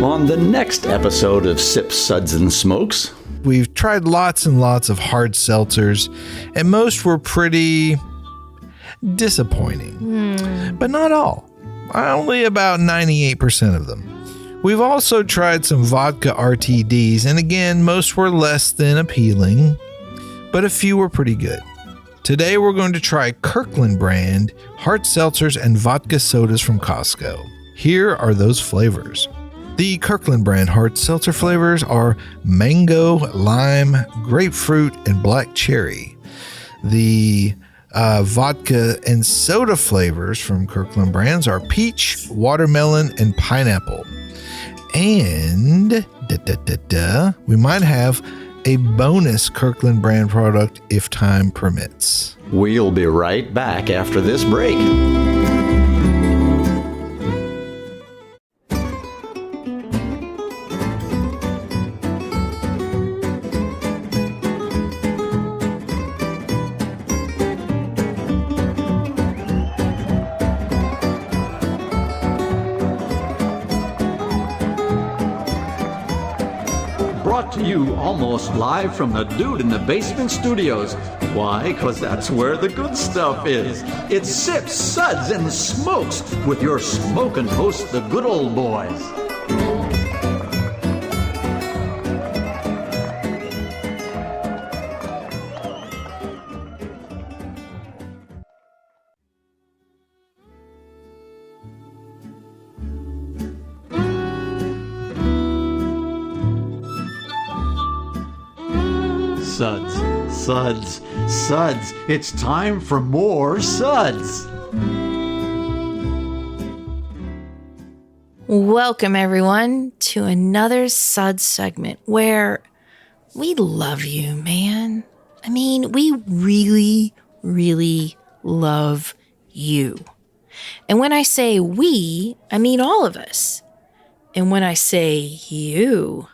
On the next episode of Sips, Suds, and Smokes, we've tried lots and lots of hard seltzers, and most were pretty disappointing. But not all. Only about 98% of them. We've also tried some vodka RTDs, and again, most were less than appealing, but a few were pretty good. Today, we're going to try Kirkland brand hard seltzers and vodka sodas from Costco. Here are those flavors. The Kirkland brand hard seltzer flavors are mango, lime, grapefruit, and black cherry. The vodka and soda flavors from Kirkland brands are peach, watermelon, and pineapple. And we might have a bonus Kirkland brand product if time permits. we'll be right back after this break. Brought to you almost live from the Dude in the Basement Studios. Why? Because that's where the good stuff is. It's Sips, Suds, and Smokes with your smoking host, the good old boys. Suds, Suds, Suds. It's time for more Suds. Welcome, everyone, to another Suds segment where we love you, man. I mean, we really, really love you. And when I say we, I mean all of us. And when I say you,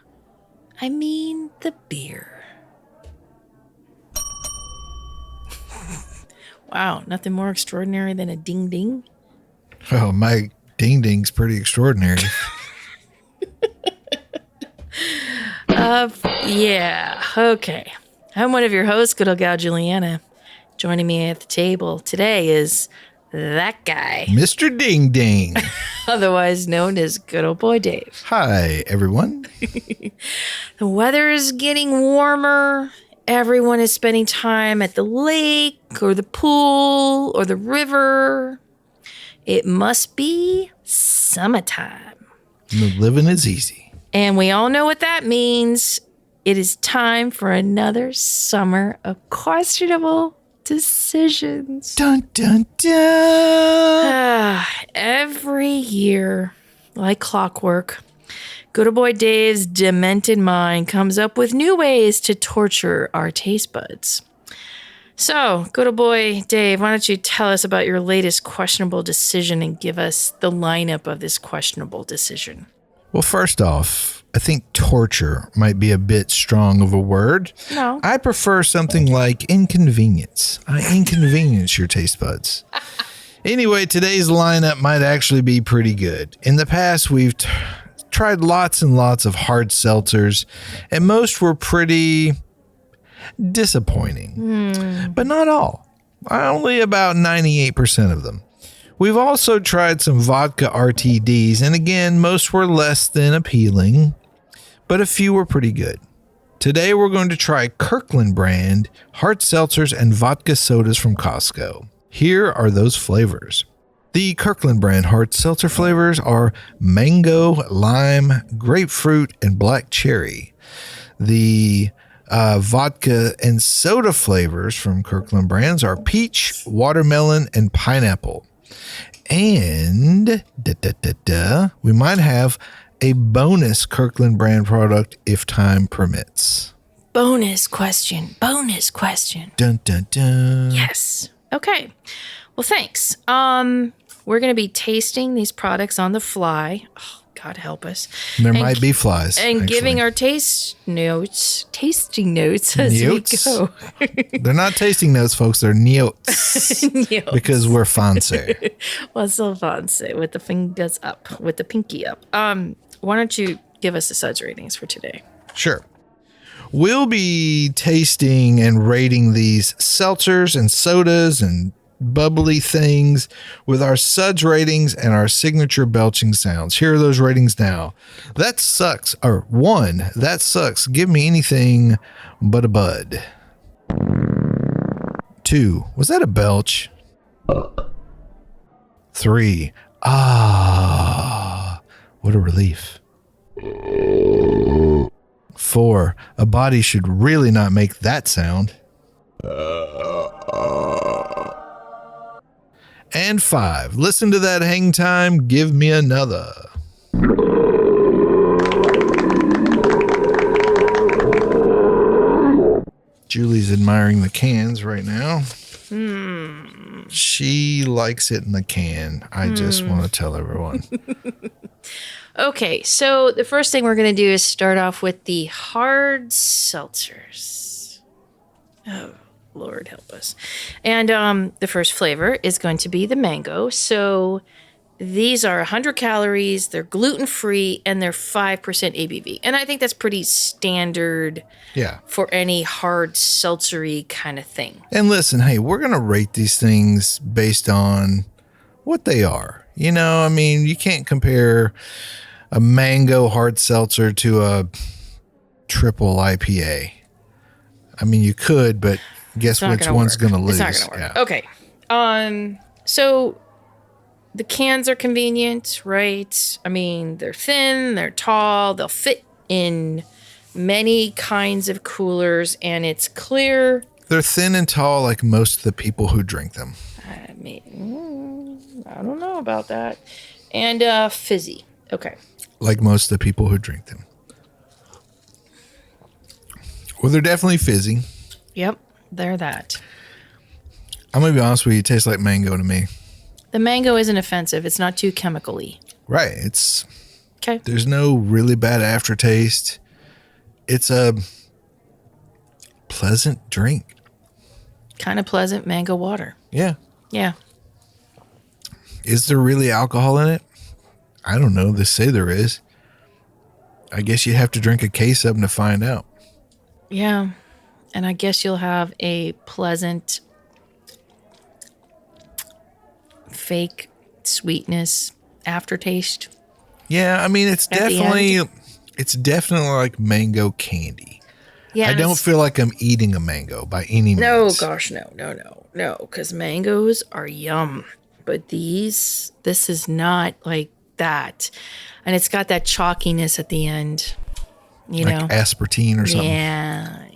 I mean the beer. Wow, nothing more extraordinary than a ding ding. Oh, my ding ding's pretty extraordinary. Yeah, okay. I'm one of your hosts, good old gal Julieanna. Joining me at the table today is that guy, Mr. Ding Ding. otherwise known as good old boy Dave. Hi, everyone. The weather is getting warmer. Everyone is spending time at the lake or the pool or the river. It must be summertime. The living is easy. And we all know what that means. It is time for another summer of questionable decisions. Dun, dun, dun. Every year, like clockwork, good old boy Dave's demented mind comes up with new ways to torture our taste buds. So, good old boy Dave, why don't you tell us about your latest questionable decision and give us the lineup of this questionable decision? Well, first off, I think torture might be a bit strong of a word. No. I prefer something like inconvenience. I inconvenience your taste buds. Anyway, today's lineup might actually be pretty good. In the past, we've tried lots and lots of hard seltzers, and most were pretty disappointing. But not all. Only about 98% of them. We've also tried some vodka RTDs, and again, most were less than appealing, but a few were pretty good. Today, we're going to try Kirkland brand hard seltzers and vodka sodas from Costco. Here are those flavors. The Kirkland brand hard seltzer flavors are mango, lime, grapefruit, and black cherry. The vodka and soda flavors from Kirkland brands are peach, watermelon, and pineapple. And we might have a bonus Kirkland brand product if time permits. Bonus question. Bonus question. Dun, dun, dun. Yes. Okay. Well, thanks. We're going to be tasting these products on the fly. Oh, God help us. There might be flies. And actually. giving our tasting notes as we go. They're not tasting notes, folks. They're notes. Because we're fancy. Well, so fancy with the fingers up, with the pinky up. why don't you give us the suds ratings for today? Sure. We'll be tasting and rating these seltzers and sodas and bubbly things with our suds ratings and our signature belching sounds. Here are those ratings now. That sucks. Or 1, that sucks. Give me anything but a bud. 2, was that a belch? 3, what a relief. 4, a body should really not make that sound. And 5, listen to that hang time, give me another. Julie's admiring the cans right now. She likes it in the can. I just want to tell everyone. Okay, so the first thing we're going to do is start off with the hard seltzers. Oh, Lord help us. And the first flavor is going to be the mango. So these are 100 calories, they're gluten-free, and they're 5% ABV. And I think that's pretty standard for any hard seltzery kind of thing. And listen, hey, we're going to rate these things based on what they are. You know, I mean, you can't compare a mango hard seltzer to a triple IPA. I mean, you could, but guess which one's going to lose? It's not going to work. Okay. So the cans are convenient, right? I mean, they're thin, they're tall, they'll fit in many kinds of coolers, and it's clear. They're thin and tall like most of the people who drink them. I mean, I don't know about that. And fizzy. Okay. Like most of the people who drink them. Well, they're definitely fizzy. Yep, they're that. I'm going to be honest with you, it tastes like mango to me. The mango isn't offensive. It's not too chemical-y. Right. It's okay. There's no really bad aftertaste. It's a pleasant drink. Kind of pleasant mango water. Yeah. Yeah. Is there really alcohol in it? I don't know. They say there is. I guess you'd have to drink a case of them to find out. Yeah. And I guess you'll have a pleasant fake sweetness aftertaste. Yeah, I mean it's definitely like mango candy. Yeah, I don't feel like I'm eating a mango by any means. No, gosh, no, because mangoes are yum. But this is not like that. And it's got that chalkiness at the end, you know? Aspartame or something. Yeah.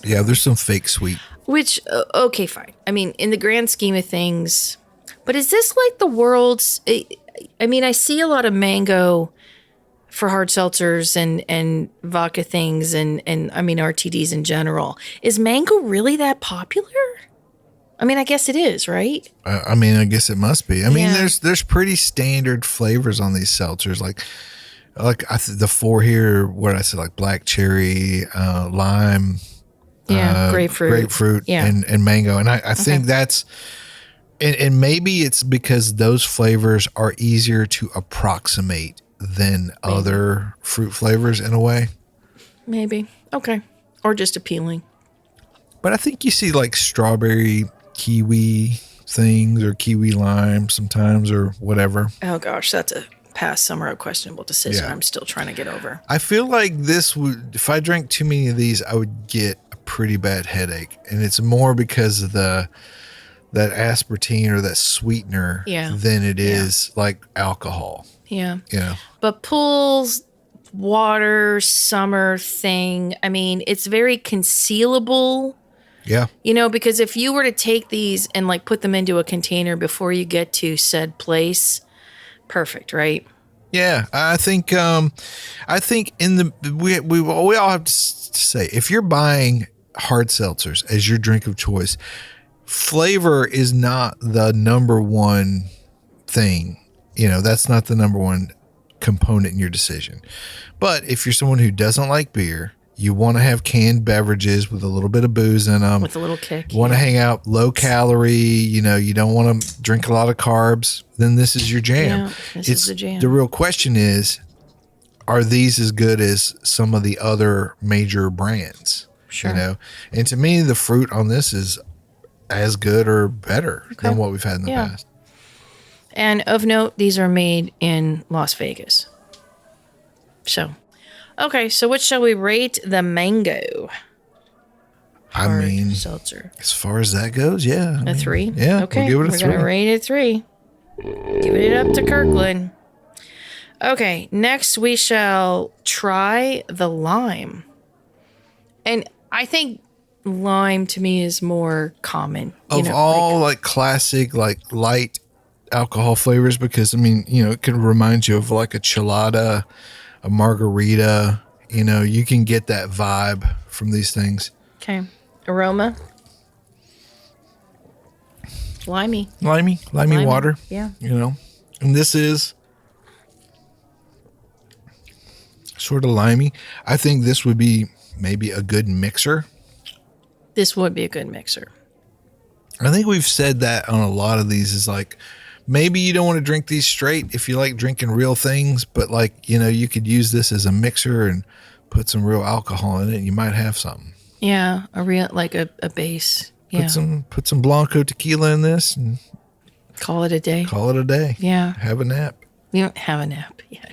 Yeah, there's some fake sweet. Which, okay, fine. I mean, in the grand scheme of things, but is this like the world's, I mean, I see a lot of mango for hard seltzers and vodka things and I mean, RTDs in general. Is mango really that popular? I mean, I guess it is, right? I mean, I guess it must be. I mean, there's pretty standard flavors on these seltzers. Like the 4 here, what I said, like black cherry, lime, grapefruit, and mango. And I think that's, and maybe it's because those flavors are easier to approximate than other fruit flavors in a way. Maybe. Okay. Or just appealing. But I think you see like strawberry kiwi things or kiwi lime sometimes or whatever. Oh gosh, that's a past summer a questionable decision I'm still trying to get over. I feel like this would, if I drank too many of these, I would get a pretty bad headache. And it's more because of that aspartame or that sweetener than it is like alcohol. Yeah. Yeah. But pools, water, summer thing, I mean, it's very concealable. Yeah. You know, because if you were to take these and like put them into a container before you get to said place, perfect, right? Yeah, I think in the we all have to say, if you're buying hard seltzers as your drink of choice, flavor is not the number one thing. You know, that's not the number one component in your decision. But if you're someone who doesn't like beer, you want to have canned beverages with a little bit of booze in them. With a little kick. You want to hang out, low calorie, you know, you don't want to drink a lot of carbs, then this is your jam. Yeah, this is the jam. The real question is are these as good as some of the other major brands? Sure. You know, and to me, the fruit on this is as good or better than what we've had in the past. And of note, these are made in Las Vegas. So, okay, so what shall we rate the mango? I mean, seltzer. As far as that goes, yeah. A 3? Yeah, Okay, we'll give it a we're 3. going to rate it 3. Give it up to Kirkland. Okay, next we shall try the lime. And I think lime to me is more common. Of all like classic, like light alcohol flavors, because I mean, you know, it can remind you of like a chelada, a margarita, you know, you can get that vibe from these things. Okay. Aroma. Limey water. Yeah. You know, and this is sort of limey. I think this would be maybe a good mixer. This would be a good mixer. I think we've said that on a lot of these is like, maybe you don't want to drink these straight if you like drinking real things, but like, you know, you could use this as a mixer and put some real alcohol in it and you might have something. Yeah. A real, like a base. Yeah. Put some Blanco tequila in this and call it a day. Yeah. Have a nap. We don't have a nap. Yeah.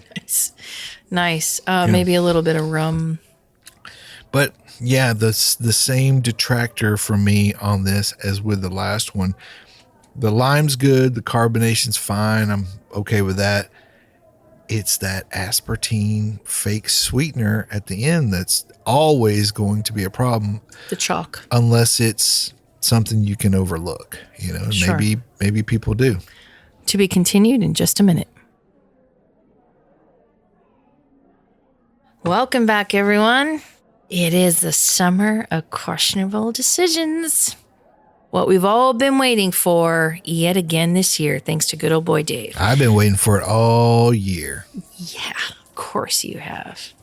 Nice. Maybe a little bit of rum. But yeah, the same detractor for me on this as with the last one. The lime's good. The carbonation's fine. I'm okay with that. It's that aspartame fake sweetener at the end that's always going to be a problem. The chalk. Unless it's something you can overlook. You know, Sure. maybe people do. To be continued in just a minute. Welcome back, everyone. It is the summer of questionable decisions. What we've all been waiting for yet again this year, thanks to good old boy Dave. I've been waiting for it all year. Yeah, of course you have.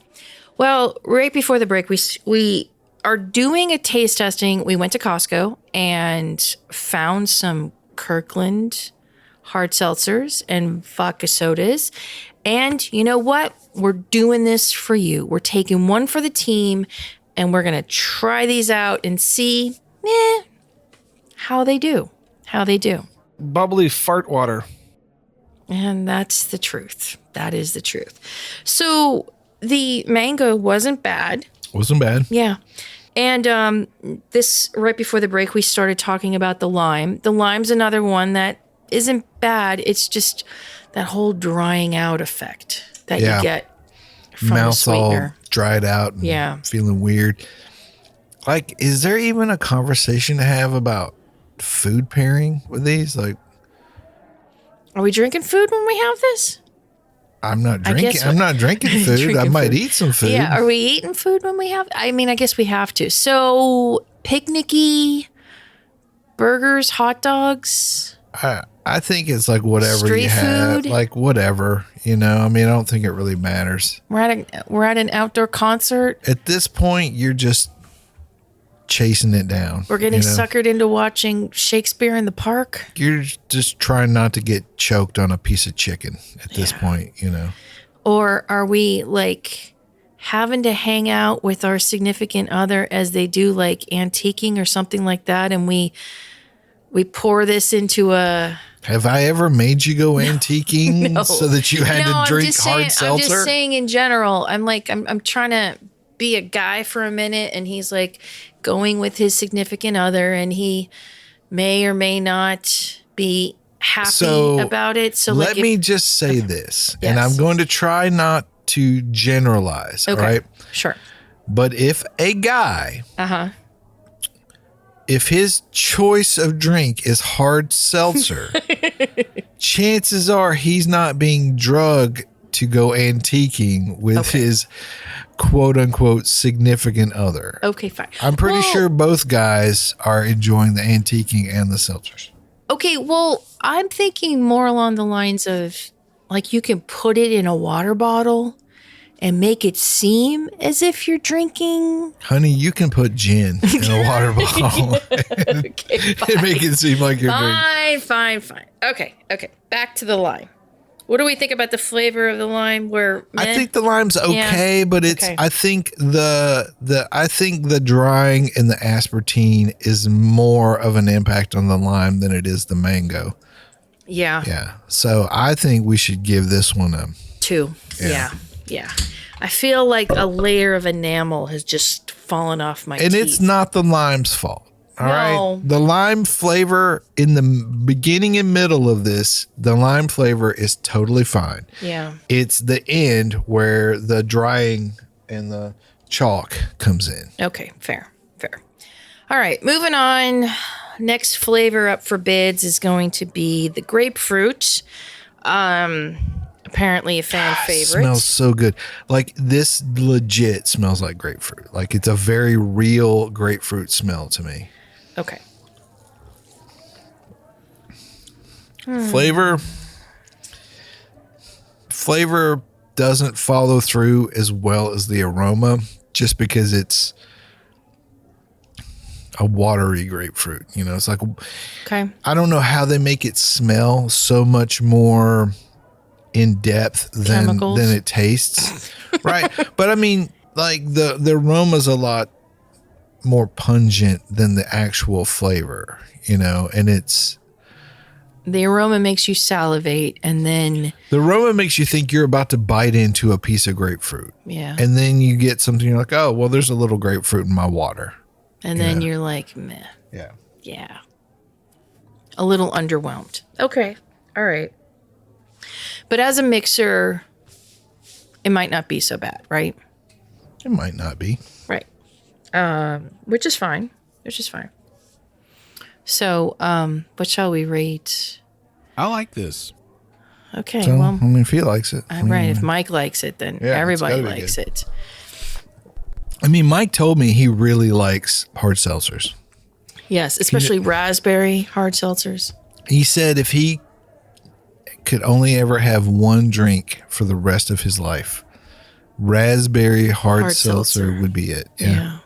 Well, right before the break, we are doing a taste testing. We went to Costco and found some Kirkland hard seltzers and vodka sodas. And you know what? We're doing this for you. We're taking one for the team and we're going to try these out and see how they do. Bubbly fart water. And that's the truth. That is the truth. So the mango wasn't bad. Wasn't bad. Yeah. And this, right before the break, we started talking about the lime. The lime's another one that isn't bad. It's just that whole drying out effect that you get from the Mouth all sweetener. dried out and feeling weird. Like, is there even a conversation to have about food pairing with these? Like, Are we drinking food when we have this? I'm not drinking. guess I'm not drinking food. Drinking I might food. eat some food. Yeah. Are we eating food when we have? I mean, I guess we have to. So picnicky, burgers, hot dogs. I think it's like whatever Street you have, food? like whatever, you know. I mean, I don't think it really matters. We're at an outdoor concert. At this point, you're just chasing it down. We're getting you know? suckered into watching Shakespeare in the Park. You're just trying not to get choked on a piece of chicken at this point, you know. Or are we like having to hang out with our significant other as they do like antiquing or something like that, and we pour this into a... Have I ever made you go antiquing so that you had to drink hard seltzer? I'm just saying in general. I'm like, I'm trying to be a guy for a minute, and he's like going with his significant other, and he may or may not be happy about it. So let me just say this, and I'm going to try not to generalize, all right? Sure. But if a guy... If his choice of drink is hard seltzer, chances are he's not being drugged to go antiquing with his quote unquote significant other. Okay, fine. I'm pretty sure both guys are enjoying the antiquing and the seltzers. Okay, well, I'm thinking more along the lines of like you can put it in a water bottle and make it seem as if you're drinking. Honey, you can put gin in a water bottle and make it seem like you're drinking. Fine. Okay. Back to the lime. What do we think about the flavor of the lime? I think the lime's okay, Yeah. but it's. Okay. I think I think the drying and the aspartame is more of an impact on the lime than it is the mango. Yeah. Yeah. So I think we should give this one a 2. Yeah. Yeah. I feel like a layer of enamel has just fallen off my teeth. And it's not the lime's fault. All No. right. The lime flavor in the beginning and middle of this, the lime flavor is totally fine. Yeah. It's the end where the drying and the chalk comes in. Okay. Fair. All right. Moving on. Next flavor up for bids is going to be the grapefruit. Apparently a fan favorite. Smells so good. Like this legit smells like grapefruit. Like it's a very real grapefruit smell to me. Okay. Flavor doesn't follow through as well as the aroma just because it's a watery grapefruit. You know, it's like, Okay. I don't know how they make it smell so much more in depth than Chemicals. it tastes. Right. But I mean, like the aroma's a lot more pungent than the actual flavor, you know, and The aroma makes you salivate, and then the aroma makes you think you're about to bite into a piece of grapefruit. yeah, And then you get something, you're like, oh, well, there's a little grapefruit in my water. and then you're like, meh, Yeah. yeah, a little underwhelmed. Okay, all right. But as a mixer, it might not be so bad, right? It might not be. Right. Which is fine. So, what shall we rate? I like this. Okay, So, well, I mean, if he likes it. right. If Mike likes it, then Yeah, it's everybody gotta be likes good. it. I mean, Mike told me he really likes hard seltzers. Yes, especially raspberry hard seltzers. He said if he could only ever have one drink for the rest of his life, raspberry hard seltzer would be it. Yeah.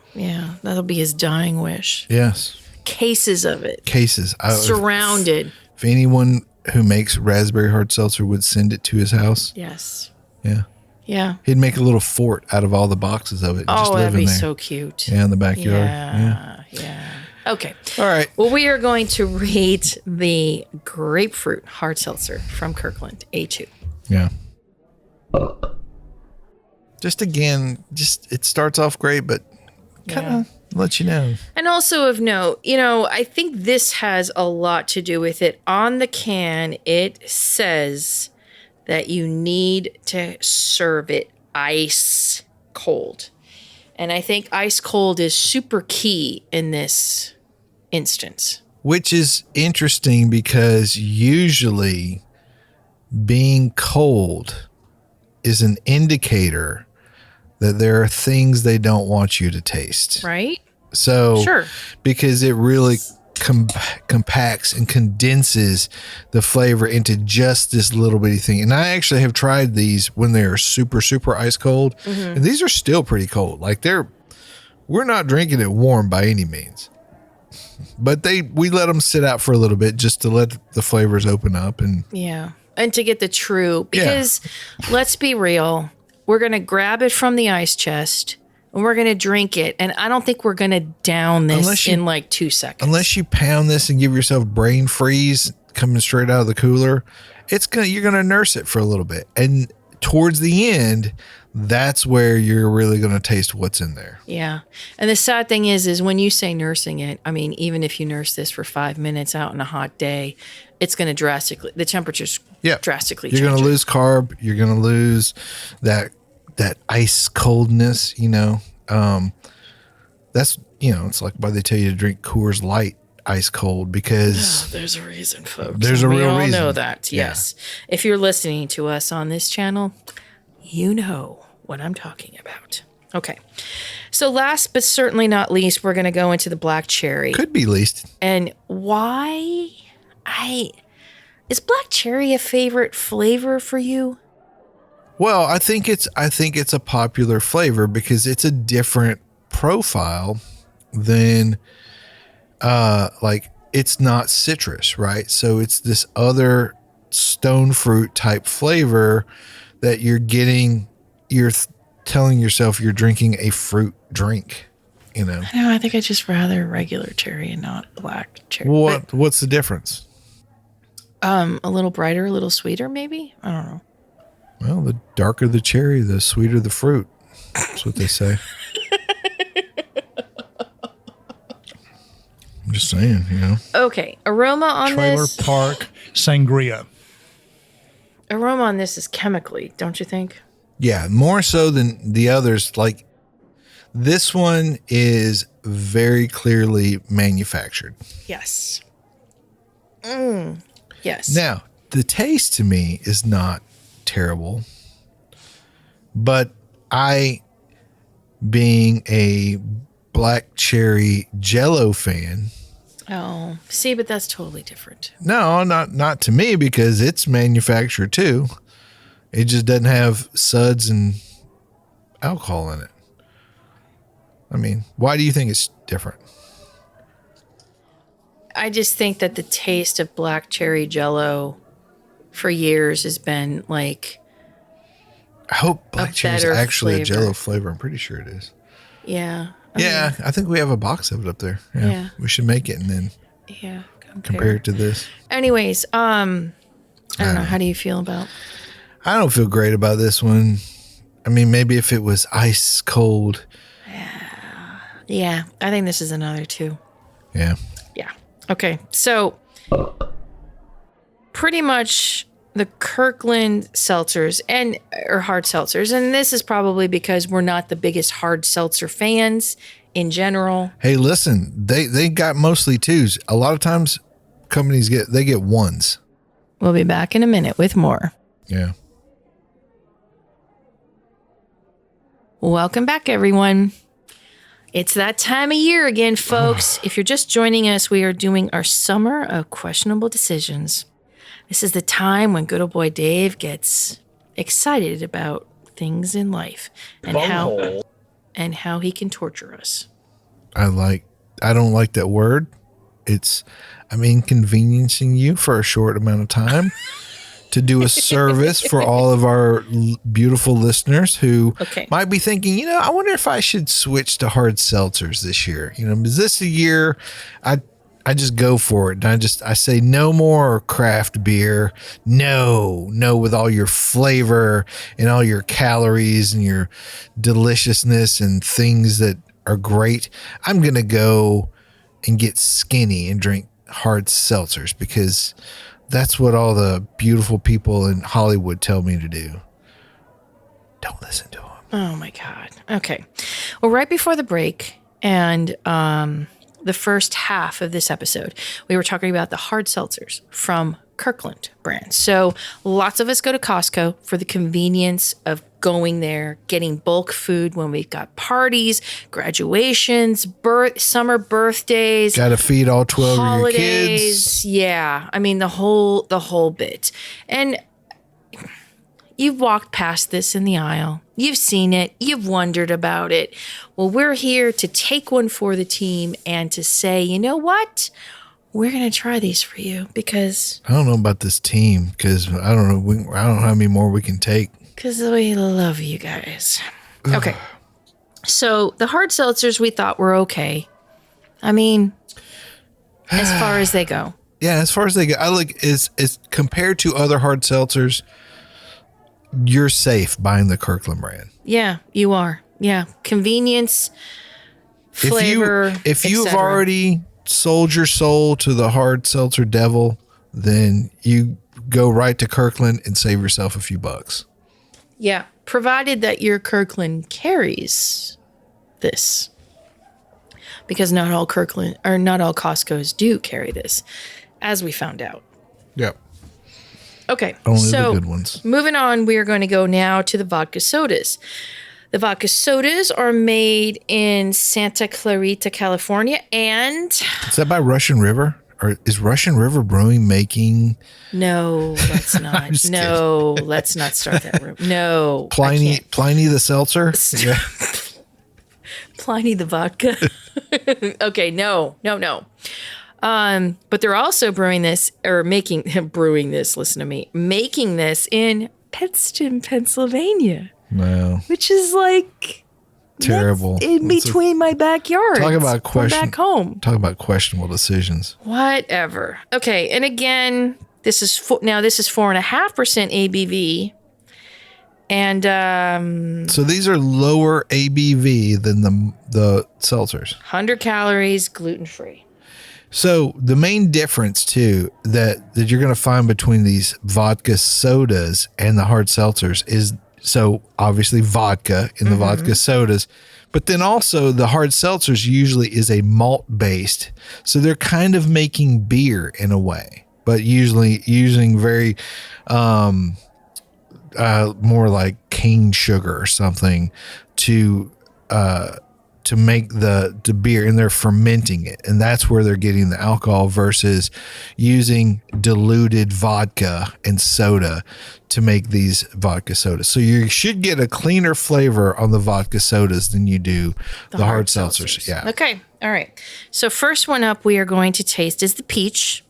That'll be his dying wish. Yes. Cases of it. Cases. Surrounded. If anyone who makes raspberry hard seltzer would send it to his house, Yes. yeah, Yeah. he'd make a little fort out of all the boxes of it. And just Oh, live that'd in be there. so cute. Yeah, in the backyard. Yeah. Okay. All right. Well, we are going to rate the grapefruit hard seltzer from Kirkland, A2. Yeah. Just again, it starts off great, but kind of let you know. And also of note, I think this has a lot to do with it. On the can, it says that you need to serve it ice cold. And I think ice cold is super key in this instance. Which is interesting because usually being cold is an indicator that there are things they don't want you to taste. Right? So, Sure. because it really compacts and condenses the flavor into just this little bitty thing. And I actually have tried these when they're super, super ice cold. Mm-hmm. And these are still pretty cold. Like we're not drinking it warm by any means. But we let them sit out for a little bit just to let the flavors open up. And Yeah. And to get the true, because let's be real, we're going to grab it from the ice chest and we're going to drink it. And I don't think we're going to down this in like 2 seconds. Unless you pound this and give yourself brain freeze coming straight out of the cooler, you're going to nurse it for a little bit. And towards the end, that's where you're really going to taste what's in there. Yeah. And the sad thing is when you say nursing it, I mean, even if you nurse this for 5 minutes out on a hot day, it's going to the temperature's drastically You're going to change. lose carb. You're going to lose that ice coldness, that's, it's like why they tell you to drink Coors Light ice cold because There's a reason, folks. There's a And real we all reason. know that. Yeah. Yes. If you're listening to us on this channel, you know what I'm talking about. Okay. So last but certainly not least, we're going to go into the black cherry. could be least. And why is black cherry a favorite flavor for you? Well, I think it's a popular flavor because it's a different profile than like it's not citrus, right? So it's this other stone fruit type flavor that you're getting. You're telling yourself you're drinking a fruit drink, you know. No, I think I just rather regular cherry and not black cherry. What's the difference? A little brighter, a little sweeter, maybe. I don't know. Well, the darker the cherry, the sweeter the fruit. That's what they say. I'm just saying, you know. Okay, aroma on Trailer this. Park Sangria. Aroma on this is chemically, don't you think? Yeah, more so than the others. Like, this one is very clearly manufactured. Yes. Yes. Now, the taste to me is not terrible, but I, being a black cherry Jello fan. Oh, see, but that's totally different. No, not to me, because it's manufactured too. It just doesn't have suds and alcohol in it. I mean, why do you think it's different? I just think that the taste of black cherry Jello for years has been like, I hope black cherry is actually flavor. a Jello flavor. I'm pretty sure it is. yeah. Yeah, I think we have a box of it up there. Yeah. We should make it and then Yeah. compare it to this. Anyways, I don't know. How do you feel about? I don't feel great about this one. I mean, maybe if it was ice cold. Yeah, I think this is another 2. Yeah. Yeah. Okay. So pretty much the Kirkland seltzers or hard seltzers, and this is probably because we're not the biggest hard seltzer fans in general. Hey, listen, they got mostly 2s. A lot of times companies get 1s. We'll be back in a minute with more. Yeah. Welcome back, everyone. It's that time of year again, folks. If you're just joining us, we are doing our summer of questionable decisions. This is the time when good old boy Dave gets excited about things in life and how he can torture us. I don't like that word. I'm inconveniencing you for a short amount of time to do a service for all of our beautiful listeners who might be thinking, I wonder if I should switch to hard seltzers this year. Is this a year I just go for it? And I say no more craft beer. No, with all your flavor and all your calories and your deliciousness and things that are great. I'm going to go and get skinny and drink hard seltzers because that's what all the beautiful people in Hollywood tell me to do. Don't listen to them. Oh my God. Okay. Well, right before the break and the first half of this episode, we were talking about the hard seltzers from Kirkland brand. So lots of us go to Costco for the convenience of going there, getting bulk food when we've got parties, graduations, summer birthdays. Got to feed all 12 holidays, of your kids. Yeah. I mean, the whole bit. And you've walked past this in the aisle. You've seen it. You've wondered about it. Well, we're here to take one for the team and to say, you know what? We're going to try these for you because... I don't know about this team because I don't know. I don't know how many more we can take. Because we love you guys. Okay. So the hard seltzers we thought were okay. I mean, as far as they go. Yeah, as far as they go. I like is compared to other hard seltzers, you're safe buying the Kirkland brand. Yeah, you are. Yeah. Convenience, flavor, if you've already sold your soul to the hard seltzer devil, then you go right to Kirkland and save yourself a few bucks. Yeah, provided that your Kirkland carries this. Because not all Costco's do carry this, as we found out. Yep. Okay, only so the good ones. Moving on, we are going to go now to the vodka sodas. The vodka sodas are made in Santa Clarita, California, and... Is that by Russian River? Or is Russian River Brewing making... No, let's not. No, let's not start that room. No. Pliny the seltzer? Pliny the vodka. Okay, no. But they're also brewing this listen to me, making this in Pittston, Pennsylvania, No. which is like Terrible. in between my backyard. Talk about back home. Talk about questionable decisions. Whatever. Okay. And again, this is 4.5% ABV. And So these are lower ABV than the seltzers. 100 calories, gluten-free. So the main difference too that you're going to find between these vodka sodas and the hard seltzers is, so obviously vodka in the vodka sodas, but then also the hard seltzers usually is a malt based. So they're kind of making beer in a way, but usually using very more like cane sugar or something to make the beer, and they're fermenting it, and that's where they're getting the alcohol versus using diluted vodka and soda to make these vodka sodas. So you should get a cleaner flavor on the vodka sodas than you do the hard seltzers. Yeah. Okay. All right. So first one up we are going to taste is the peach.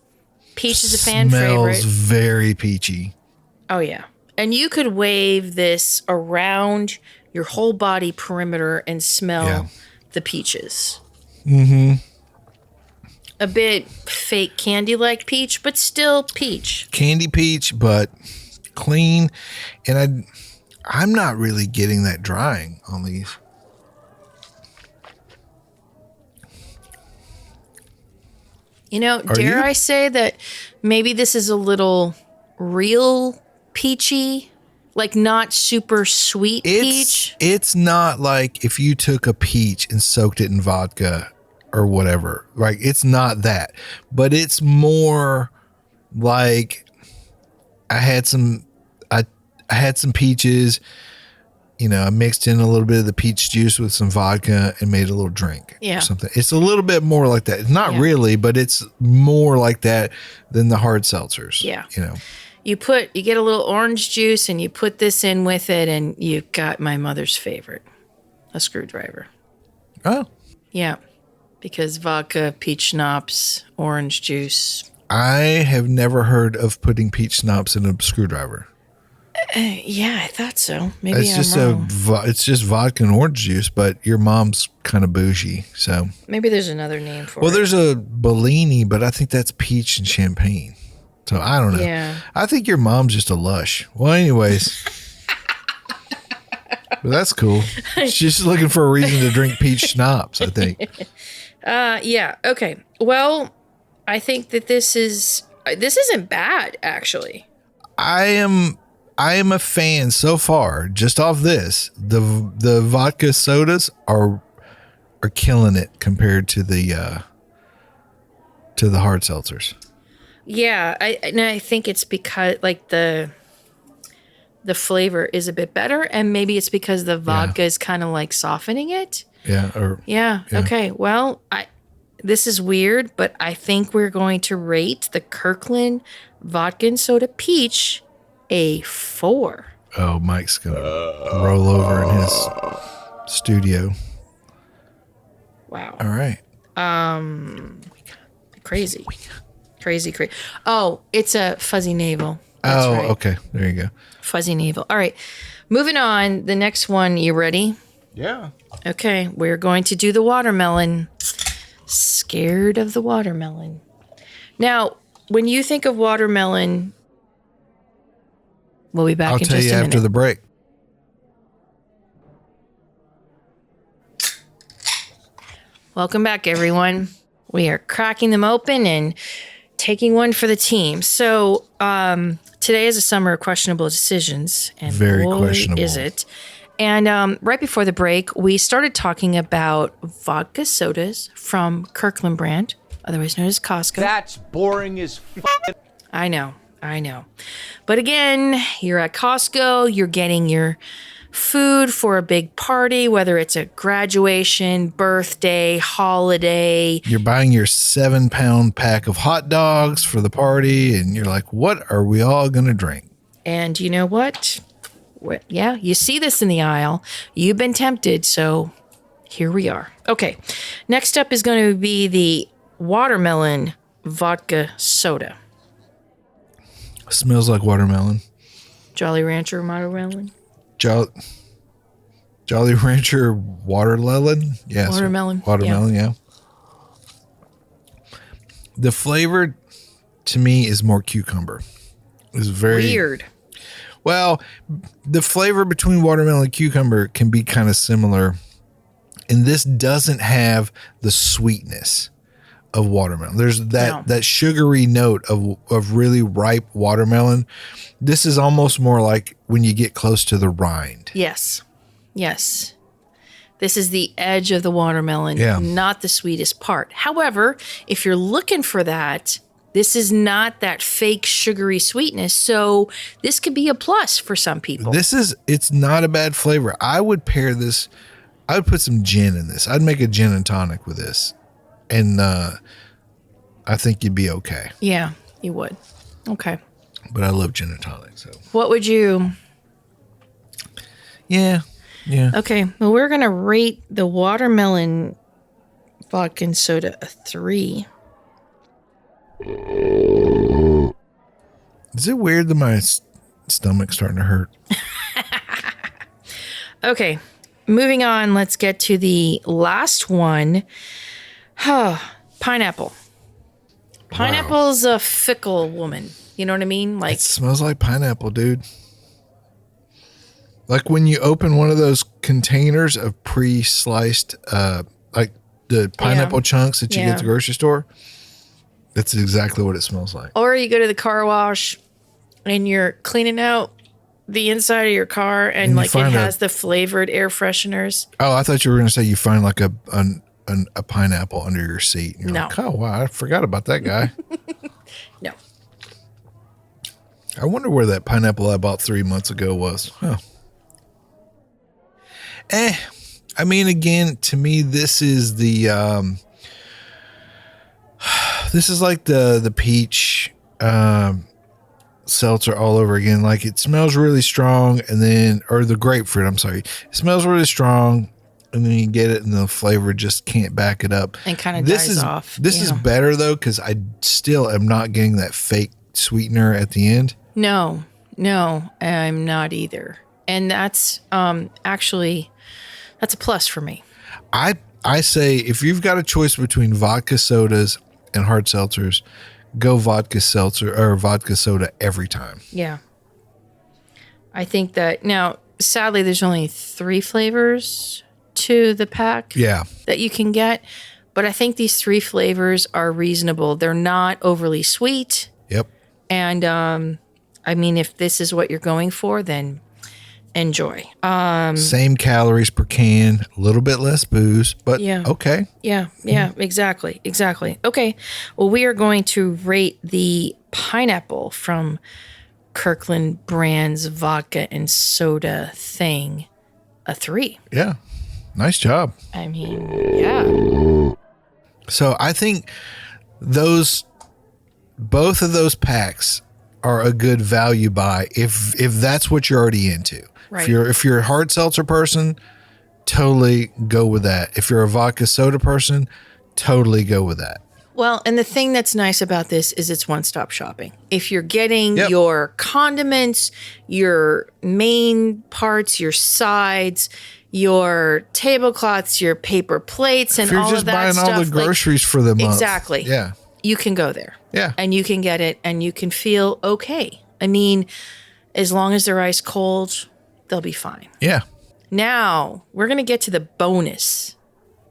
Peach is a fan favorite. Smells very peachy. Oh yeah. And you could wave this around your whole body perimeter and smell the peaches. Mm-hmm. A bit fake candy-like peach, but still peach. Candy peach, but clean. And I'm not really getting that drying on these. You know, dare I say that maybe this is a little real peachy? Like not super sweet peach? It's not like if you took a peach and soaked it in vodka or whatever. Like it's not that. But it's more like I had some peaches, I mixed in a little bit of the peach juice with some vodka and made a little drink. Yeah. Or something. It's a little bit more like that. It's not really, but it's more like that than the hard seltzers. Yeah. You get a little orange juice and you put this in with it, and you got my mother's favorite, a screwdriver. Oh. Yeah. Because vodka, peach schnapps, orange juice. I have never heard of putting peach schnapps in a screwdriver. Yeah, I thought so. Maybe it's I'm wrong. It's just vodka and orange juice, but your mom's kind of bougie, so. Maybe there's another name for it. Well, there's a Bellini, but I think that's peach and champagne. So I don't know. Yeah. I think your mom's just a lush. Well, anyways. But that's cool. She's just looking for a reason to drink peach schnapps, I think. Yeah. Okay. Well, I think that this isn't bad, actually. I am a fan so far, just off this. The vodka sodas are killing it compared to the hard seltzers. Yeah, I think it's because like the flavor is a bit better, and maybe it's because the vodka is kind of like softening it. Yeah. Okay. Well, this is weird, but I think we're going to rate the Kirkland vodka and soda peach a 4. Oh, Mike's gonna roll over in his studio. Wow. All right. Crazy. Oh, it's a fuzzy navel. That's right. Okay. There you go. Fuzzy navel. All right. Moving on. The next one. You ready? Yeah. Okay. We're going to do the watermelon. Scared of the watermelon. Now, when you think of watermelon, we'll be back in just a minute. I'll tell you after the break. Welcome back, everyone. We are cracking them open and taking one for the team. So today is a summer of questionable decisions, and very boy, questionable is it. And right before the break, we started talking about vodka sodas from Kirkland brand, otherwise known as Costco. That's boring as f***. I know. But again, you're at Costco, you're getting your food for a big party, whether it's a graduation, birthday, holiday. You're buying your 7-pound pack of hot dogs for the party, and you're like, what are we all going to drink? And you know what? Yeah, you see this in the aisle. You've been tempted, so here we are. Okay, next up is going to be the watermelon vodka soda. Smells like watermelon. Jolly Rancher watermelon. Jolly Rancher watermelon? Yes. Watermelon. Watermelon, yeah. The flavor to me is more cucumber. It's very Weird. Well, the flavor between watermelon and cucumber can be kind of similar. And this doesn't have the sweetness of watermelon. There's that sugary note of really ripe watermelon. This is almost more like when you get close to the rind. Yes. Yes. This is the edge of the watermelon, not the sweetest part. However, if you're looking for that, this is not that fake sugary sweetness. So this could be a plus for some people. It's not a bad flavor. I would pair this. I would put some gin in this. I'd make a gin and tonic with this. And I think you'd be okay. Yeah, you would. Okay. But I love gin and tonic. So what would you? Yeah. Okay. Well, we're going to rate the watermelon vodka and soda a 3. Is it weird that my stomach's starting to hurt? Okay. Moving on. Let's get to the last one. Pineapple. Pineapple's a fickle woman. You know what I mean? Like, it smells like pineapple, dude. Like when you open one of those containers of pre-sliced, like the pineapple chunks that you get at the grocery store. That's exactly what it smells like. Or you go to the car wash and you're cleaning out the inside of your car and like it has the flavored air fresheners. Oh, I thought you were going to say you find like a pineapple under your seat. And you're No. like, oh, wow, I forgot about that guy. No. I wonder where that pineapple I bought 3 months ago was. Huh. I mean, again, to me, this is the this is like the peach seltzer all over again. Like it smells really strong, and then or the grapefruit. I'm sorry, it smells really strong, and then you get it, and the flavor just can't back it up. And kind of dies off. This is better though, because I still am not getting that fake sweetener at the end. No, I'm not either. And that's actually that's a plus for me. I say if you've got a choice between vodka sodas and hard seltzers, go vodka seltzer or vodka soda every time. Yeah. I think that now, sadly, there's only 3 flavors to the pack that you can get. But I think these 3 flavors are reasonable. They're not overly sweet. Yep. And I mean, if this is what you're going for, then enjoy. Same calories per can, a little bit less booze, but okay. Yeah, exactly. Okay, well, we are going to rate the pineapple from Kirkland Brands vodka and soda thing a 3. Yeah, nice job. I mean, yeah. So I think both of those packs are a good value buy if that's what you're already into. Right. If you're a hard seltzer person, totally go with that. If you're a vodka soda person, totally go with that. Well, and the thing that's nice about this is it's one-stop shopping. If you're getting your condiments, your main parts, your sides, your tablecloths, your paper plates, and all of that stuff. If you're just buying all the groceries for the month. Exactly. Yeah. You can go there. Yeah. And you can get it and you can feel okay. I mean, as long as they're ice cold, they'll be fine. Yeah. Now, we're going to get to the bonus.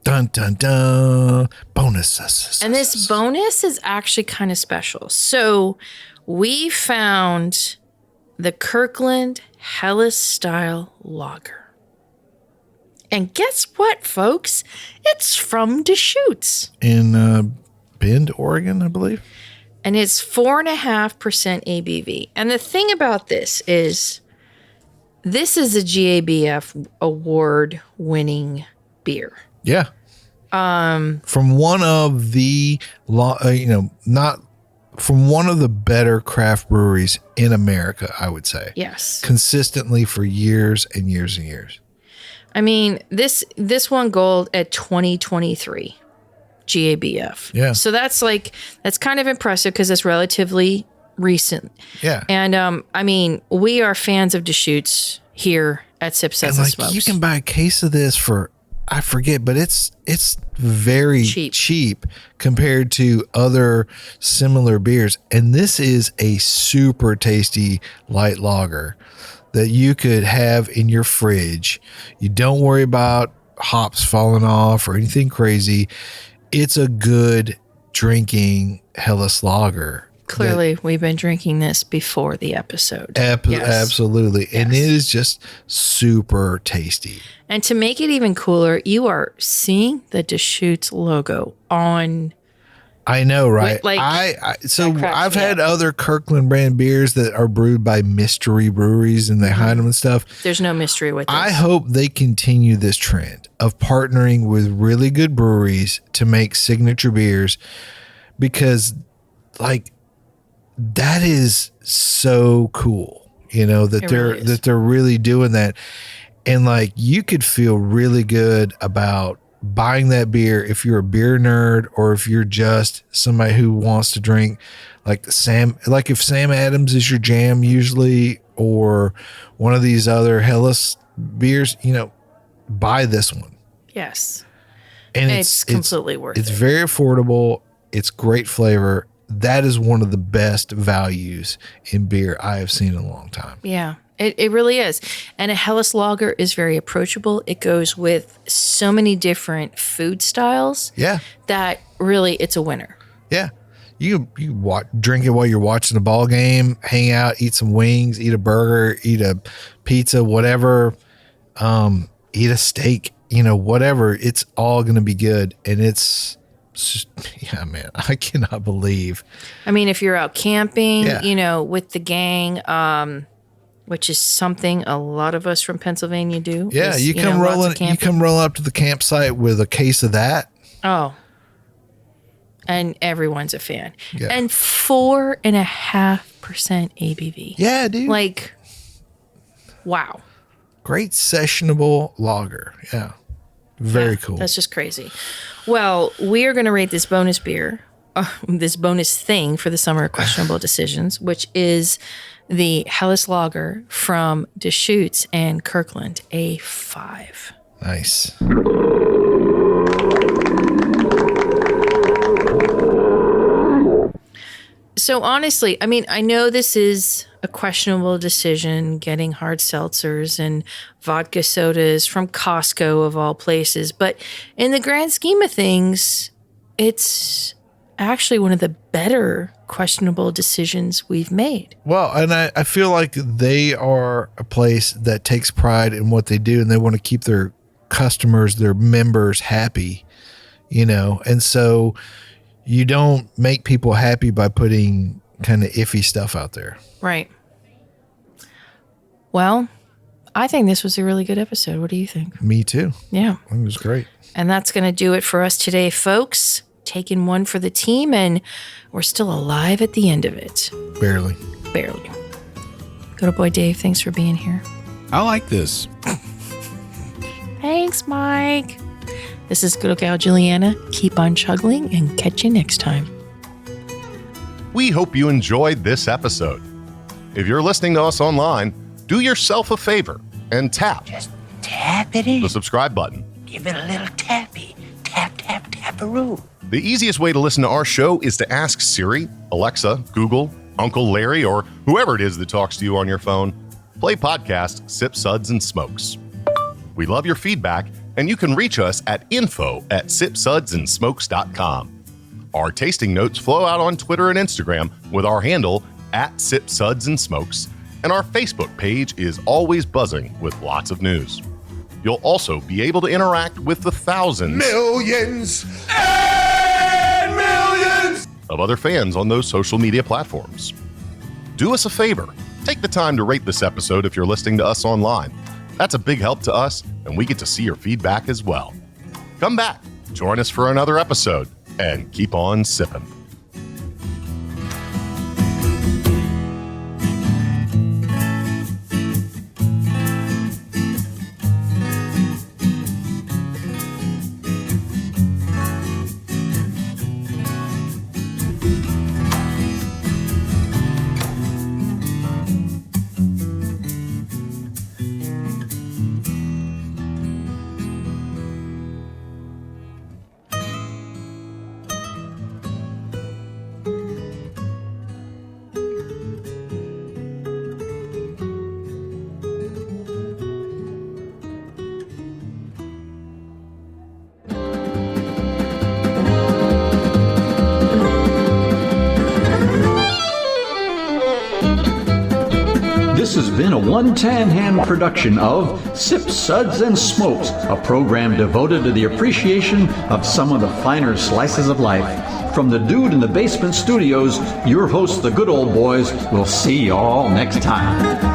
Dun, dun, dun. Bonuses. And this bonus is actually kind of special. So we found the Kirkland Hellas Style Lager. And guess what, folks? It's from Deschutes. In Bend, Oregon, I believe. And it's 4.5% ABV. And the thing about this is a GABF award-winning beer. Yeah. From one of the, not from one of the better craft breweries in America, I would say. Yes. Consistently for years and years and years. I mean, this won gold at 2023. GABF. Yeah. So that's kind of impressive because it's relatively recent. Yeah. And I mean, we are fans of Deschutes here at Sip Suds and Smokes. You can buy a case of this for, I forget, but it's very cheap compared to other similar beers. And this is a super tasty light lager that you could have in your fridge. You don't worry about hops falling off or anything crazy. It's a good drinking Helles lager. Clearly, we've been drinking this before the episode. Yes. Absolutely. Yes. And it is just super tasty. And to make it even cooler, you are seeing the Deschutes logo on. I know, right? I've had other Kirkland brand beers that are brewed by mystery breweries and they hide them and stuff. There's no mystery with this. I hope they continue this trend of partnering with really good breweries to make signature beers, because that is so cool, that they're really doing that. And you could feel really good about buying that beer if you're a beer nerd or if you're just somebody who wants to drink if Sam Adams is your jam usually, or one of these other Helles beers, buy this one. Yes. And it's completely worth it. It's very affordable. It's great flavor. That is one of the best values in beer I have seen in a long time. Yeah, it really is. And a Helles lager is very approachable. It goes with so many different food styles. Yeah. That really, it's a winner. Yeah. You drink it while you're watching the ball game, hang out, eat some wings, eat a burger, eat a pizza, whatever, eat a steak, whatever. It's all going to be good. And yeah, man, I cannot believe. I mean, if you're out camping, with the gang, which is something a lot of us from Pennsylvania do. Yeah, you come rolling up to the campsite with a case of that. Oh, and everyone's a fan. Yeah. And 4.5% ABV. Yeah, dude. Wow. Great sessionable lager. Yeah. Very cool. That's just crazy. Well, we are going to rate this bonus beer, this bonus thing for the summer of questionable decisions, which is the Helles Lager from Deschutes and Kirkland, a 5. Nice. So honestly, I mean, I know this is a questionable decision, getting hard seltzers and vodka sodas from Costco of all places, but in the grand scheme of things, it's actually one of the better questionable decisions we've made. Well, and I feel like they are a place that takes pride in what they do, and they want to keep their customers, their members happy, and so you don't make people happy by putting kind of iffy stuff out there. Right. Well, I think this was a really good episode. What do you think? Me too. Yeah. I think it was great. And that's going to do it for us today, folks. Taking one for the team, and we're still alive at the end of it. Barely. Good old boy Dave, thanks for being here. I like this. Thanks, Mike. This is good old gal Julieanna. Keep on chuggling and catch you next time. We hope you enjoyed this episode. If you're listening to us online, do yourself a favor and tap Tap it in. the subscribe button. Give it a little tappy. Tap, tap, taparoo. The easiest way to listen to our show is to ask Siri, Alexa, Google, Uncle Larry, or whoever it is that talks to you on your phone, play podcast Sip Suds and Smokes. We love your feedback, and you can reach us at info@sipsudsandsmokes.com. Our tasting notes flow out on Twitter and Instagram with our handle @SipSudsAndSmokes, and our Facebook page is always buzzing with lots of news. You'll also be able to interact with the thousands, Millions and millions of other fans on those social media platforms. Do us a favor. Take the time to rate this episode if you're listening to us online. That's a big help to us, and we get to see your feedback as well. Come back, join us for another episode, and keep on sipping. This has been a one-tan hand production of Sips, Suds, and Smokes, a program devoted to the appreciation of some of the finer slices of life. From the Dude in the Basement Studios, your hosts, the Good Old Boys, will see you all next time.